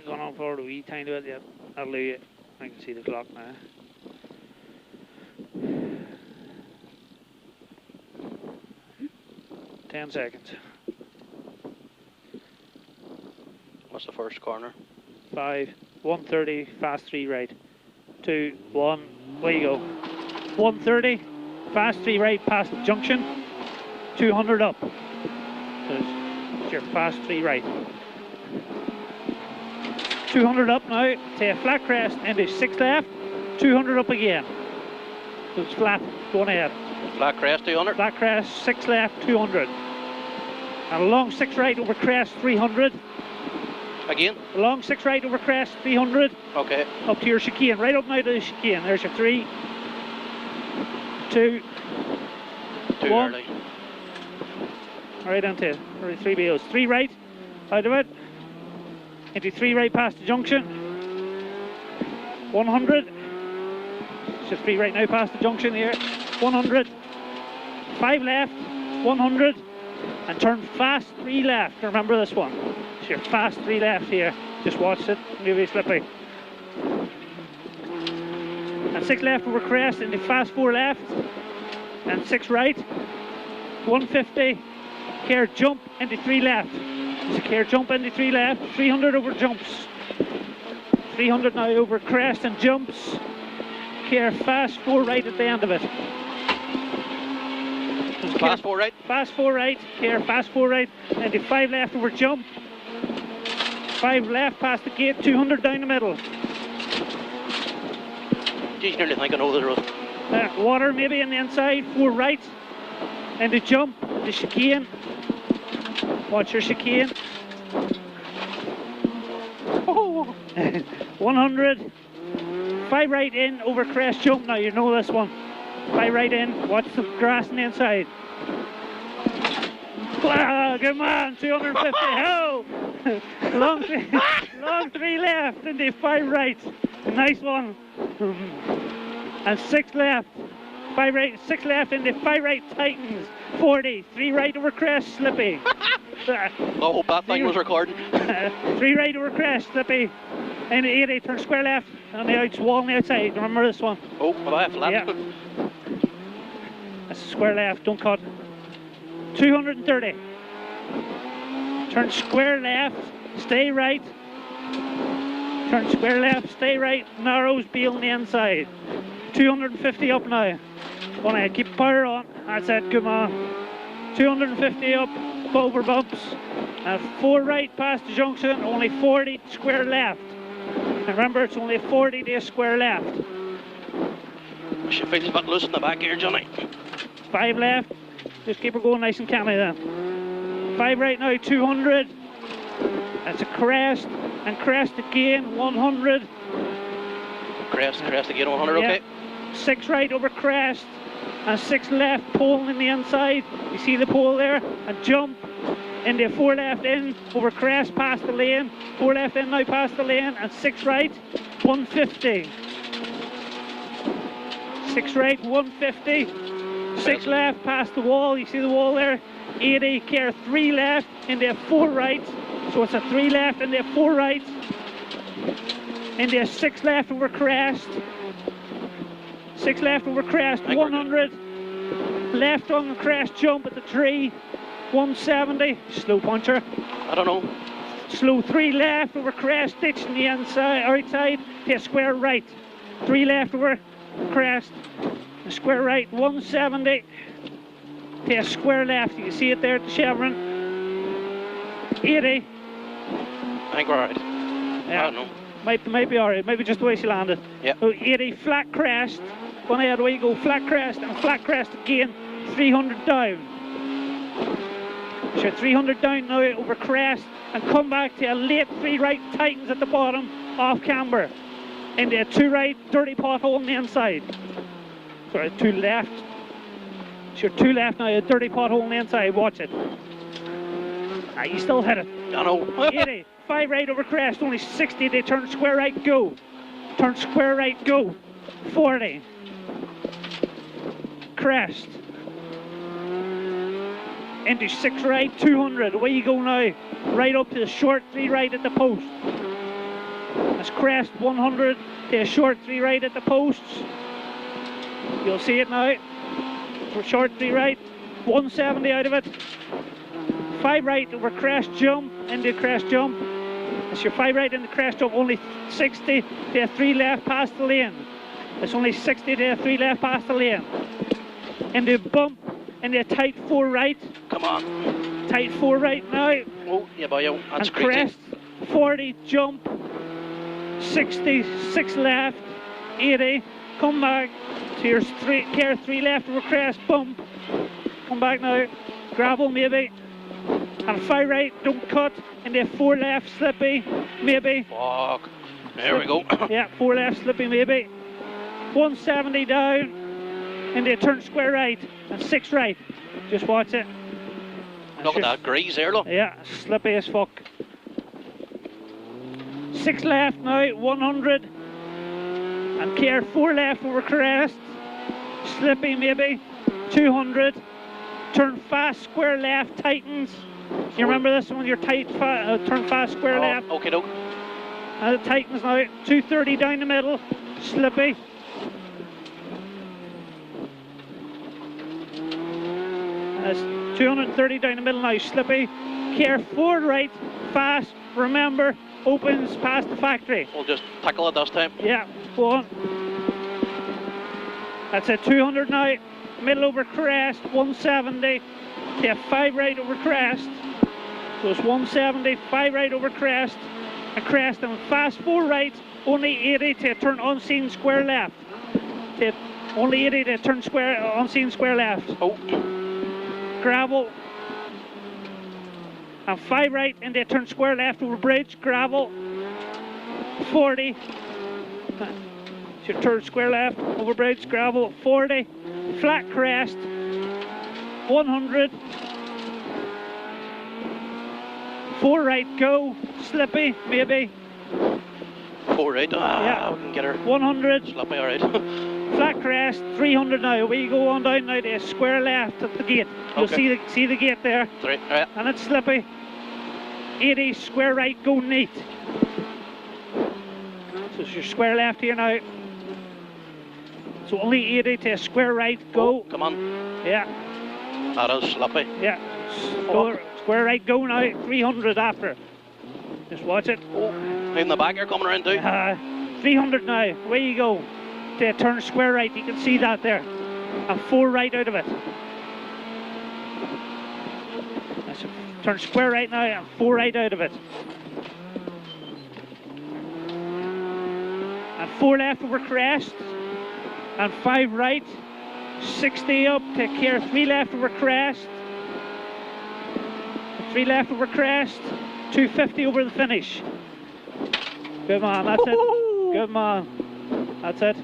Going on forward a wee tiny bit, yeah. That'll do you. I can see the clock now. Ten seconds. What's the first corner? 5, 130, fast 3 right. 2, 1, away you go. 130, fast 3 right past the junction. 200 up. So it's your fast 3 right. 200 up now, take a flat crest into 6 left, 200 up again. So it's flat, going ahead. Flat crest, 200. Flat crest, 6 left, 200. And along 6 right over crest, 300. Again? Along 6 right over crest, 300. Okay. Up to your chicane, right up now to the chicane. There's your 3, 2, Too 1. early. Right onto 3 BOs. 3 right, out of it. Into 3 right past the junction. 100. It's just 3 right now past the junction here. 100. 5 left, 100. And turn fast 3 left. Remember this one. It's your fast 3 left here. Just watch it, maybe slippy. And 6 left over crest into fast 4 left. And 6 right. 150. Care jump into 3 left. Care jump into 3 left. 300 over jumps. 300 now over crest and jumps. Care fast 4 right at the end of it. Fast 4 right? Fast 4 right. Care fast 4 right. Into 5 left over jump. 5 left past the gate. 200 down the middle. Geez, you nearly think I know the road. Water maybe on the inside. 4 right. Into jump. The chicane. Watch your chicane. Oh. 100. 5 right in over crest jump now. You know this one. 5 right in. Watch the grass on the inside. Ah, good man. 250. Oh. long 3 left into 5 right. Nice one. And 6 left. 5 right, 6 left into 5 right tightens. 40. 3 right over crest, slippy. I hope that thing was recording. 3 right over crest, slippy. And 80, turn square left on the wall on the outside. Remember this one? Oh, left, left. Yeah. That's square left, don't cut. 230. Turn square left, stay right. Turn square left, stay right. Narrows, be on the inside. 250 up now. Go ahead, keep power on. That's it, good man. 250 up, over bumps. And 4 right past the junction, only 40 square left. And remember, it's only 40 to a square left. She feels a bit loose in the back here, Johnny. 5 left. Just keep her going nice and canny then. 5 right now, 200. That's a crest. And crest again, 100. Crest again, 100, yeah. okay. 6 right over crest. And 6 left, pole in the inside. You see the pole there? And jump. Into 4 left in, over crest, past the lane. 4 left in now, past the lane. And 6 right, 150. 6 right, 150. 6 left, past the wall. You see the wall there? 80, care 3 left, into 4 right. So it's a 3 left, into 4 right. Into 6 left over crest. 6 left over crest, 100. Left on the crest, jump at the tree. 170, slow puncher. I don't know. Slow 3 left over crest, ditch in the inside, outside, to a square right. 3 left over crest, a square right, 170. To a square left, you can see it there at the chevron. 80. I think we're alright. Yeah. I don't know. Might be alright, maybe just the way she landed. Yeah. So 80, flat crest. Go ahead, away you go, flat crest and flat crest again. 300 down. So 300 down now over crest and come back to a late 3 right tightens at the bottom off camber. Into a 2 right dirty pothole on the inside. Sorry, 2 left. So 2 left now, a dirty pothole on the inside, watch it. Ah, you still hit it. I know. 80, 5 right over crest, only 60, they turn square right, go. Turn square right, go. 40. Crest. into 6 right, 200. Away you go now. Right up to the short 3 right at the post. That's crest 100 to a short 3 right at the posts. You'll see it now. For short 3 right, 170 out of it. 5 right over crest jump, into crest jump. That's your 5 right in the crest jump, only 60 to a 3 left past the lane. It's only 60 to a 3 left past the lane. Into bump, into a tight 4 right. Come on. Tight 4 right now. Oh, yeah, boy, that's And crazy. crest, 40, jump, 60, 6 left, 80, come back to your care 3 left over crest, bump, come back now, gravel maybe, and 5 right, don't cut, and then 4 left, slippy, maybe. Fuck. There we go. Yeah, 4 left, slippy, maybe. 170 down, and then turn square right, and 6 right. Just watch it. Look at that grease there, look. Yeah, slippy as fuck. 6 left now, 100. And care 4 left over crest. Slippy maybe, 200. Turn fast, square left, tightens. You remember this one? You're tight, turn fast, square left. Okay, doke. And it tightens now, 230 down the middle. Slippy. That's 230 down the middle now, slippy. Care 4 right, fast. Remember, opens past the factory. We'll just tackle it this time. Yeah, go on. That's a 200 now. Middle over crest, 170. Yeah, 5 right over crest. So it's 170, 5 right over crest. A crest and fast 4 right, only 80 to turn unseen square left. Only 80 to turn square unseen square left. Oh. Gravel. And 5 right and they turn square left over bridge, gravel. 40. Should turn square left over bridge, gravel. 40. Flat crest. 100. 4 right, go. Slippy, maybe. 4 right. Yeah. We can get her. 100. Slippy, alright. Flat crest, 300 now. We go on down now to square left at the gate. You'll Okay. see the gate there. 3, right. And it's slippy. 80, square right, go neat. So it's your square left here now. So only 80 to square right, go. Oh, come on. Yeah, That is slippy. yeah. Square right, go now. 300 after. Just watch it. Oh, in the back here coming around too. 300 now. Away you go. To turn square right, you can see that there. And 4 right out of it. That's turn square right now and 4 right out of it. And 4 left over crest. And 5 right. 60 up to care 3 left over crest. 3 left over crest. 250 over the finish. Good man, that's it. Good man. That's it.